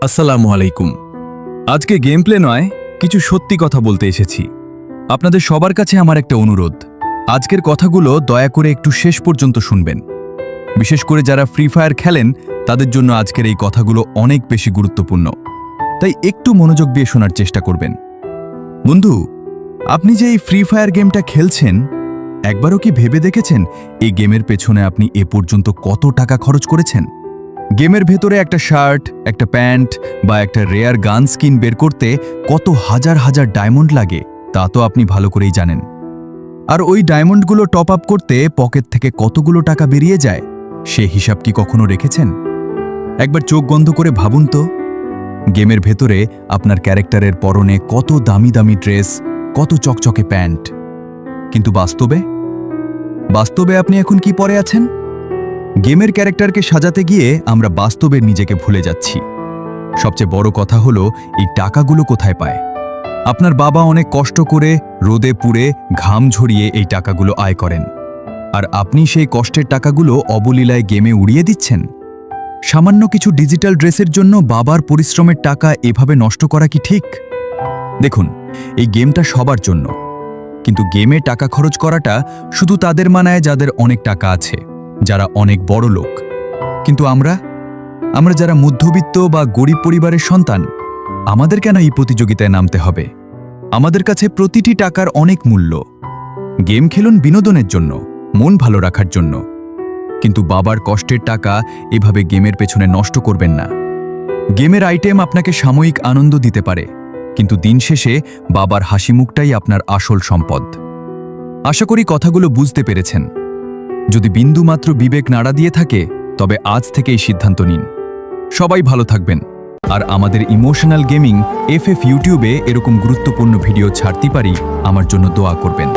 আসসালামু আলাইকুম। আজকে গেম প্লে নয়, কিছু সত্যি কথা বলতে এসেছি। আপনাদের সবার কাছে আমার একটা অনুরোধ, আজকের কথাগুলো দয়া করে একটু শেষ পর্যন্ত শুনবেন। বিশেষ করে যারা ফ্রি ফায়ার খেলেন তাদের জন্য আজকের এই কথাগুলো অনেক বেশি গুরুত্বপূর্ণ, তাই একটু মনোযোগ দিয়ে শোনার চেষ্টা করবেন। বন্ধু, আপনি যে এই ফ্রি ফায়ার গেমটা খেলছেন, একবারও কি ভেবে দেখেছেন এই গেমের পেছনে আপনি এ পর্যন্ত কত টাকা খরচ করেছেন? গেমের ভেতরে একটা শার্ট, একটা প্যান্ট বা একটা রেয়ার গান স্কিন বের করতে কত হাজার হাজার ডায়মন্ড লাগে তা তো আপনি ভালো করেই জানেন। আর ওই ডায়মন্ডগুলো টপ আপ করতে পকেট থেকে কতগুলো টাকা বেরিয়ে যায় সে হিসাব কি কখনো রেখেছেন? একবার চোখ বন্ধ করে ভাবুন তো, গেমের ভেতরে আপনার ক্যারেক্টারের পরনে কত দামি দামি ড্রেস, কত চকচকে প্যান্ট, কিন্তু বাস্তবে আপনি এখন কি পরে আছেন? গেমের ক্যারেক্টারকে সাজাতে গিয়ে আমরা বাস্তবের নিজেকে ভুলে যাচ্ছি। সবচেয়ে বড় কথা হলো, এই টাকাগুলো কোথায় পায়? আপনার বাবা অনেক কষ্ট করে রোদে পুড়ে ঘাম ঝরিয়ে এই টাকাগুলো আয় করেন, আর আপনি সেই কষ্টের টাকাগুলো অবলীলায় গেমে উড়িয়ে দিচ্ছেন। সামান্য কিছু ডিজিটাল ড্রেসের জন্য বাবার পরিশ্রমের টাকা এভাবে নষ্ট করা কি ঠিক? দেখুন, এই গেমটা সবার জন্য, কিন্তু গেমে টাকা খরচ করাটা শুধু তাদের মানায় যাদের অনেক টাকা আছে, যারা অনেক বড় লোক। কিন্তু আমরা যারা মধ্যবিত্ত বা গরিব পরিবারের সন্তান, আমাদের কেন এই প্রতিযোগিতায় নামতে হবে? আমাদের কাছে প্রতিটি টাকার অনেক মূল্য। গেম খেলুন বিনোদনের জন্য, মন ভালো রাখার জন্য, কিন্তু বাবার কষ্টের টাকা এভাবে গেমের পেছনে নষ্ট করবেন না। গেমের আইটেম আপনাকে সাময়িক আনন্দ দিতে পারে, কিন্তু দিন শেষে বাবার হাসি মুখটাই আপনার আসল সম্পদ। আশা করি কথাগুলো বুঝতে পেরেছেন। যদি বিন্দুমাত্র বিবেক নাড়া দিয়ে থাকে, তবে আজ থেকেই সিদ্ধান্ত নিন। সবাই ভালো থাকবেন, আর আমাদের ইমোশনাল গেমিং FF ইউটিউবে এরকম গুরুত্বপূর্ণ ভিডিও ছাড়তে পারি আমার জন্য দোয়া করবেন।